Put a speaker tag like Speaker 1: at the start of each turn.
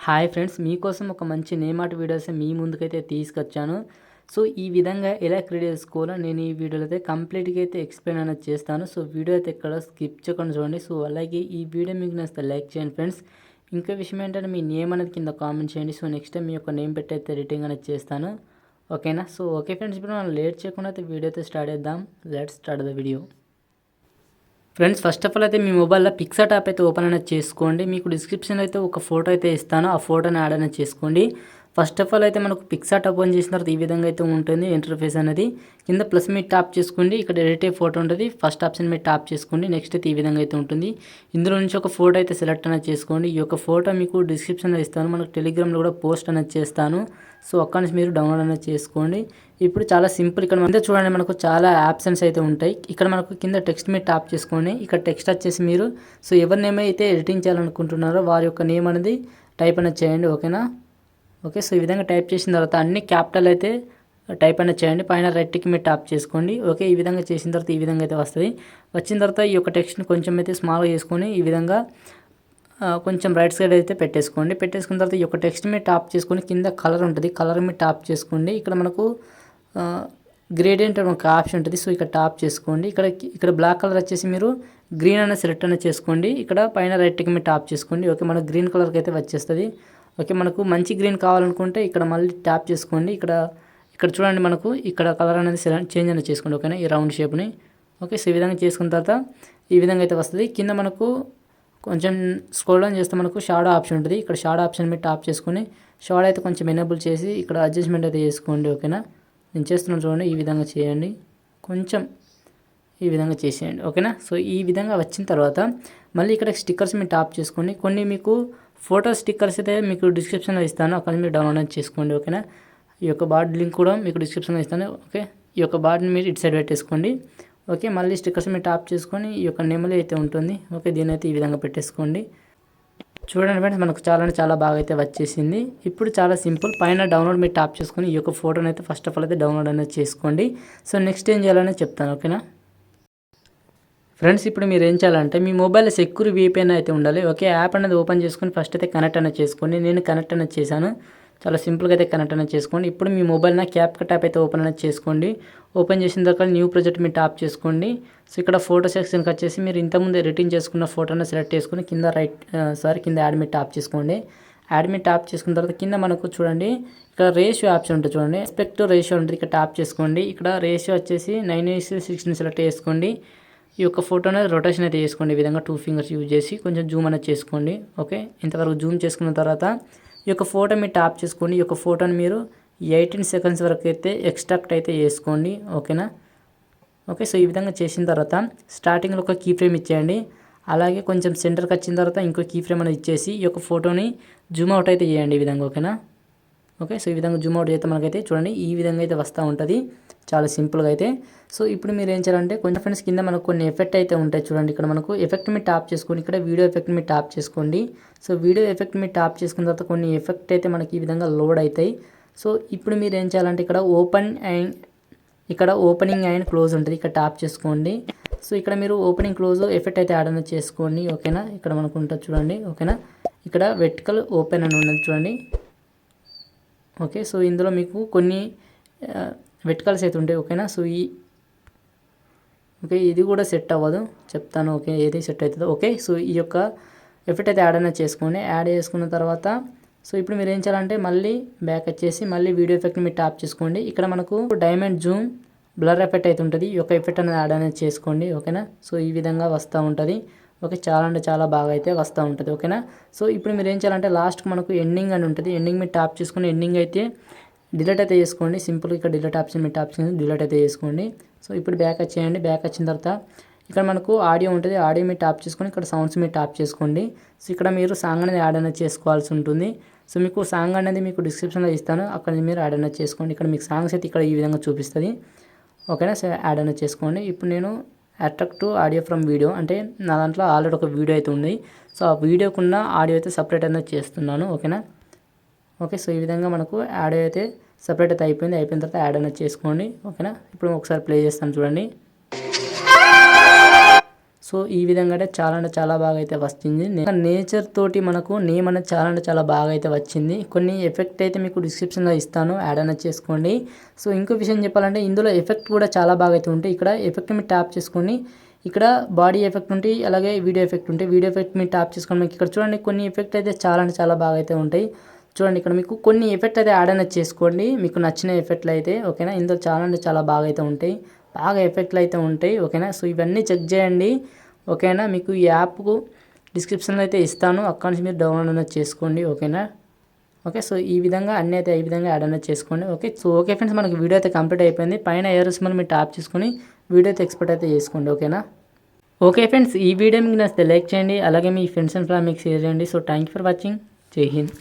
Speaker 1: Hi friends, మీకోసం ఒక మంచి నేమ్ ఆర్ట్ వీడియోస్ మీ ముందుకైతే తీసుకొచ్చాను. సో ఈ విధంగా ఎలా క్రియేట్ చేసుకోవాలో నేను ఈ వీడియోలో అయితే కంప్లీట్గా అయితే ఎక్స్ప్లెయిన్ అనేది చేస్తాను. సో వీడియో అయితే ఎక్కడ స్కిప్ చేయకుండా చూడండి. సో అలాగే ఈ వీడియో మీకు నచ్చితే లైక్ చేయండి ఫ్రెండ్స్. ఇంకో విషయం ఏంటంటే మీ నేమ్ అనేది కింద కామెంట్ చేయండి. సో నెక్స్ట్ టైం మీ యొక్క నేమ్ పెట్టి అయితే ఎడిటింగ్ అనేది చేస్తాను. ఓకేనా? సో ఓకే ఫ్రెండ్స్, ఇప్పుడు మనం లేట్ చేయకుండా అయితే వీడియో అయితే స్టార్ట్ చేద్దాం. Let's start the video. Friends, first of all అయితే మీ మొబైల్లో పిక్సార్ట్ యాప్ అయితే ఓపెన్ అనేది చేసుకోండి. మీకు డిస్క్రిప్షన్లో అయితే ఒక ఫోటో అయితే ఇస్తాను, ఆ ఫోటోని యాడ్ అనేది చేసుకోండి. ఫస్ట్ ఆఫ్ ఆల్ అయితే మనకు పిక్సార్ట్ ఓపెన్ చేసిన తర్వాత ఈ విధంగా అయితే ఉంటుంది ఇంటర్ఫేస్ అనేది. కింద ప్లస్ మీరు ట్యాప్ చేసుకోండి, ఇక్కడ ఎడిట్ ఫోటో ఉంటుంది. ఫస్ట్ ఆప్షన్ మీరు ట్యాప్ చేసుకోండి. నెక్స్ట్ అయితే ఈ విధంగా అయితే ఉంటుంది. ఇందులో నుంచి ఒక ఫోటో అయితే సెలెక్ట్ అనేది చేసుకోండి. ఈ యొక్క ఫోటో మీకు డిస్క్రిప్షన్లో ఇస్తాను, మనకు టెలిగ్రామ్లో కూడా పోస్ట్ అనేది చేస్తాను. సో అక్కడి నుంచి మీరు డౌన్లోడ్ అనేది చేసుకోండి. ఇప్పుడు చాలా సింపుల్. ఇక్కడ కింద చూడండి, మనకు చాలా ఆప్షన్స్ అయితే ఉంటాయి. ఇక్కడ మనకు కింద టెక్స్ట్ మీద ట్యాప్ చేసుకొని ఇక్కడ టెక్స్ట్ వచ్చేసి మీరు సో ఎవరి నేమ్ అయితే ఎడిటింగ్ చేయాలనుకుంటున్నారో వారి యొక్క నేమ్ అనేది టైప్ అనేది చేయండి. ఓకేనా? ఓకే, సో ఈ విధంగా టైప్ చేసిన తర్వాత అన్ని క్యాపిటల్ అయితే టైప్ అనేది చేయండి. పైన రైట్కి మీరు ట్యాప్ చేసుకోండి. ఓకే, ఈ విధంగా చేసిన తర్వాత ఈ విధంగా అయితే వస్తుంది. వచ్చిన తర్వాత ఈ యొక్క టెక్స్ట్ని కొంచెం అయితే స్మాల్గా చేసుకొని ఈ విధంగా కొంచెం రైట్ సైడ్ అయితే పెట్టేసుకోండి. పెట్టేసుకున్న తర్వాత ఈ యొక్క టెక్స్ట్ మీద ట్యాప్ చేసుకొని కింద కలర్ ఉంటుంది, కలర్ మీద ట్యాప్ చేసుకోండి. ఇక్కడ మనకు గ్రేడియంట్ అని ఒక ఆప్షన్ ఉంటుంది. సో ఇక్కడ ట్యాప్ చేసుకోండి. ఇక్కడ బ్లాక్ కలర్ వచ్చేసి మీరు గ్రీన్ అనేది సెలెక్ట్ అనేది చేసుకోండి. ఇక్కడ పైన రైట్కి మీద ట్యాప్ చేసుకోండి. ఓకే, మనకు గ్రీన్ కలర్కి అయితే వచ్చేస్తుంది. ఓకే, మనకు మంచి గ్రీన్ కావాలనుకుంటే ఇక్కడ మళ్ళీ ట్యాప్ చేసుకోండి. ఇక్కడ చూడండి, మనకు ఇక్కడ కలర్ అనేది చేంజ్ అనేది చేసుకోండి. ఓకేనా? ఈ రౌండ్ షేప్ని. ఓకే, సో ఈ విధంగా చేసుకున్న తర్వాత ఈ విధంగా అయితే వస్తుంది. కింద మనకు కొంచెం స్క్రోల్ డౌన్ చేస్తే మనకు షాడో ఆప్షన్ ఉంటుంది. ఇక్కడ షాడో ఆప్షన్ మీద ట్యాప్ చేసుకొని షాడో అయితే కొంచెం ఎనేబుల్ చేసి ఇక్కడ అడ్జస్ట్మెంట్ అయితే చేసుకోండి. ఓకేనా? నేను చేస్తున్నాను చూడండి, ఈ విధంగా చేయండి. కొంచెం ఈ విధంగా చేసేయండి. ఓకేనా? సో ఈ విధంగా వచ్చిన తర్వాత మళ్ళీ ఇక్కడ స్టిక్కర్స్ మీద ట్యాప్ చేసుకోండి. కొన్ని మీకు ఫోటో స్టిక్కర్స్ అయితే మీకు డిస్క్రిప్షన్లో ఇస్తాను, అక్కడ మీరు డౌన్లోడ్ చేసుకోండి. ఓకేనా? ఈ యొక్క బార్డ్ లింక్ కూడా మీకు డిస్క్రిప్షన్లో ఇస్తాను. ఓకే, ఈ యొక్క బార్డ్ని మీరు ఇటు సైడ్ పెట్టేసుకోండి. ఓకే, మళ్ళీ స్టిక్కర్స్ మీద ట్యాప్ చేసుకొని ఈ యొక్క నెమలి అయితే ఉంటుంది. ఓకే, దీని అయితే ఈ విధంగా పెట్టేసుకోండి. చూడండి ఫ్రెండ్స్, మనకు చాలా బాగా అయితే వచ్చేసింది. ఇప్పుడు చాలా సింపుల్. పైన డౌన్లోడ్ మీద ట్యాప్ చేసుకొని ఈ యొక్క ఫోటోని అయితే ఫస్ట్ ఆఫ్ ఆల్ అయితే డౌన్లోడ్ అనేది చేసుకోండి. సో నెక్స్ట్ ఏం చేయాలని చెప్తాను. ఓకేనా ఫ్రెండ్స్, ఇప్పుడు మీరు ఏం చేయాలంటే మీ మొబైల్లో సెక్యూర్ VPN అయితే ఉండాలి. ఓకే, యాప్ అనేది ఓపెన్ చేసుకొని ఫస్ట్ అయితే కనెక్ట్ అనేది చేసుకోండి. నేను కనెక్ట్ అనేది చేశాను. చాలా సింపుల్గా అయితే కనెక్ట్ అనేది చేసుకోండి. ఇప్పుడు మీ మొబైల్ క్యాప్కట్ యాప్ అయితే ఓపెన్ అనేది చేసుకోండి. ఓపెన్ చేసిన తర్వాత న్యూ ప్రాజెక్ట్ మీద ట్యాప్ చేసుకోండి. సో ఇక్కడ ఫోటో సెక్షన్కి వచ్చేసి మీరు ఇంతకుముందు ఎడిటింగ్ చేసుకున్న ఫోటోని సెలెక్ట్ చేసుకుని కింద యాడ్ మీద ట్యాప్ చేసుకోండి. యాడ్ మీద ట్యాప్ చేసుకున్న తర్వాత కింద మనకు చూడండి, ఇక్కడ రేషియో ఆప్షన్ ఉంటుంది. చూడండి, ఎస్పెక్ట్ రేషియో ఉంటుంది. ఇక్కడ ట్యాప్ చేసుకోండి. ఇక్కడ రేషియో వచ్చేసి 9:6 సెలెక్ట్ చేసుకోండి. ఈ యొక్క ఫోటోని రొటేషన్ అయితే చేసుకోండి. ఈ విధంగా 2 ఫింగర్స్ యూజ్ చేసి కొంచెం జూమ్ అనేది చేసుకోండి. ఓకే, ఇంతవరకు జూమ్ చేసుకున్న తర్వాత ఈ యొక్క ఫోటో మీరు ట్యాప్ చేసుకోండి. ఈ యొక్క ఫోటోని మీరు 18 సెకండ్స్ వరకు అయితే ఎక్స్ట్రాక్ట్ అయితే చేసుకోండి. ఓకేనా? ఓకే, సో ఈ విధంగా చేసిన తర్వాత స్టార్టింగ్లో ఒక కీ ఫ్రేమ్ ఇచ్చేయండి. అలాగే కొంచెం సెంటర్కి వచ్చిన తర్వాత ఇంకో కీ ఫ్రేమ్ అనేది ఇచ్చేసి ఈ యొక్క ఫోటోని జూమ్ అవుట్ అయితే చేయండి ఈ విధంగా. ఓకేనా? ఓకే, సో ఈ విధంగా జూమ్ అవుట్ చేస్తే మనకైతే చూడండి ఈ విధంగా అయితే వస్తూ ఉంటుంది. చాలా సింపుల్గా అయితే. సో ఇప్పుడు మీరు ఏం చేయాలంటే కొంచెం ఫ్రెండ్స్ కింద మనకు కొన్ని ఎఫెక్ట్ అయితే ఉంటాయి. చూడండి, ఇక్కడ మనకు ఎఫెక్ట్ మీద ట్యాప్ చేసుకోండి. ఇక్కడ వీడియో ఎఫెక్ట్ మీద ట్యాప్ చేసుకోండి. సో వీడియో ఎఫెక్ట్ మీద ట్యాప్ చేసుకున్న తర్వాత కొన్ని ఎఫెక్ట్ అయితే మనకి ఈ విధంగా లోడ్ అవుతాయి. సో ఇప్పుడు మీరు ఏం చేయాలంటే ఇక్కడ ఓపెనింగ్ అండ్ క్లోజ్ ఉంటుంది. ఇక్కడ ట్యాప్ చేసుకోండి. సో ఇక్కడ మీరు ఓపెనింగ్ క్లోజ్ ఎఫెక్ట్ అయితే యాడ్ అనేది చేసుకోండి. ఓకేనా? ఇక్కడ మనకు ఉంటుంది చూడండి. ఓకేనా? ఇక్కడ వెర్టికల్ ఓపెన్ అని ఉన్నది చూడండి. ఓకే, సో ఇందులో మీకు కొన్ని వెర్టికల్స్ అయితే ఉంటాయి. ఓకేనా? సో ఓకే, ఇది కూడా సెట్ అవ్వదు, చెప్తాను. ఓకే, ఏది సెట్ అవుతుందో. ఓకే, సో ఈ యొక్క ఎఫెక్ట్ అయితే యాడ్ అనేది చేసుకోండి. యాడ్ చేసుకున్న తర్వాత సో ఇప్పుడు మీరు ఏం చేయాలంటే మళ్ళీ బ్యాక్ వచ్చేసి మళ్ళీ వీడియో ఎఫెక్ట్ని మీరు ట్యాప్ చేసుకోండి. ఇక్కడ మనకు డైమండ్ జూమ్ బ్లర్ ఎఫెక్ట్ అయితే ఉంటుంది. ఈ యొక్క ఎఫెక్ట్ అనేది యాడ్ అనేది చేసుకోండి. ఓకేనా? సో ఈ విధంగా వస్తూ ఉంటుంది. ఓకే, చాలా బాగా అయితే వస్తూ ఉంటుంది. ఓకేనా? సో ఇప్పుడు మీరు ఏం చేయాలంటే లాస్ట్కి మనకు ఎండింగ్ అని ఉంటుంది. ఎండింగ్ మీద ట్యాప్ చేసుకుని ఎండింగ్ అయితే డిలీట్ అయితే చేసుకోండి. సింపుల్గా ఇక్కడ డిలీట్ ఆప్షన్ మీద ట్యాప్ చేసుకుని డిలీట్ అయితే చేసుకోండి. సో ఇప్పుడు బ్యాక్ వచ్చేయండి. బ్యాక్ వచ్చిన తర్వాత ఇక్కడ మనకు ఆడియో ఉంటుంది. ఆడియో మీద ట్యాప్ చేసుకొని ఇక్కడ సౌండ్స్ మీద ట్యాప్ చేసుకోండి. సో ఇక్కడ మీరు సాంగ్ అనేది యాడ్ అనేది చేసుకోవాల్సి ఉంటుంది. సో మీకు సాంగ్ అనేది మీకు డిస్క్రిప్షన్లో ఇస్తాను, అక్కడ మీరు యాడ్ అనేది చేసుకోండి. ఇక్కడ మీకు సాంగ్స్ అయితే ఇక్కడ ఈ విధంగా చూపిస్తుంది. ఓకేనా? సో యాడ్ అనేది చేసుకోండి. ఇప్పుడు నేను attract to audio from video అంటే నా దాంట్లో ఆల్రెడీ ఒక వీడియో అయితే ఉంది. సో ఆ వీడియోకున్న ఆడియో అయితే సపరేట్ అనేది చేస్తున్నాను. ఓకేనా? ఓకే, సో ఈ విధంగా మనకు ఆడియో అయితే సపరేట్ అయితే అయిపోయిన తర్వాత యాడ్ అనేది చేసుకోండి. ఓకేనా? ఇప్పుడు ఒకసారి ప్లే చేస్తాను చూడండి. సో ఈ విధంగా అయితే చాలా బాగా అయితే వచ్చింది. నేచర్ తోటి మనకు నేమ్ అనేది చాలా బాగా అయితే వచ్చింది. కొన్ని ఎఫెక్ట్ అయితే మీకు డిస్క్రిప్షన్లో ఇస్తాను, యాడ్ అనేది చేసుకోండి. సో ఇంకో విషయం చెప్పాలంటే ఇందులో ఎఫెక్ట్ కూడా చాలా బాగా అయితే ఉంటాయి. ఇక్కడ ఎఫెక్ట్ మీరు ట్యాప్ చేసుకొని ఇక్కడ బాడీ ఎఫెక్ట్ ఉంటాయి, అలాగే వీడియో ఎఫెక్ట్ ఉంటాయి. వీడియో ఎఫెక్ట్ మీరు ట్యాప్ చేసుకొని మీకు ఇక్కడ చూడండి కొన్ని ఎఫెక్ట్ అయితే చాలా బాగా అయితే ఉంటాయి. చూడండి ఇక్కడ మీకు కొన్ని ఎఫెక్ట్ అయితే యాడ్ అనేది చేసుకోండి మీకు నచ్చిన ఎఫెక్ట్లు అయితే, ఓకేనా. ఇందులో చాలా బాగా అయితే ఉంటాయి, బాగా ఎఫెక్ట్లు అయితే ఉంటాయి, ఓకేనా. సో ఇవన్నీ చెక్ చేయండి, ఓకేనా. మీకు ఈ యాప్కు డిస్క్రిప్షన్లో అయితే ఇస్తాను, అక్కడి నుంచి మీరు డౌన్లోడ్ అనేది చేసుకోండి, ఓకేనా. ఓకే, సో ఈ విధంగా అన్నీ అయితే ఈ విధంగా యాడ్ అనేది చేసుకోండి. ఓకే, సో ఓకే ఫ్రెండ్స్, మనకి వీడియో అయితే కంప్లీట్ అయిపోయింది. పైన ఏరోస్ మనం మీరు ట్యాప్ చేసుకొని వీడియో అయితే ఎక్స్పోర్ట్ అయితే చేసుకోండి, ఓకేనా. ఓకే ఫ్రెండ్స్, ఈ వీడియో మీకు నచ్చితే లైక్ చేయండి, అలాగే మీ ఫ్రెండ్స్ అండ్ ఫ్యామిలీకి షేర్ చేయండి. So thank you for watching. జై హింద్.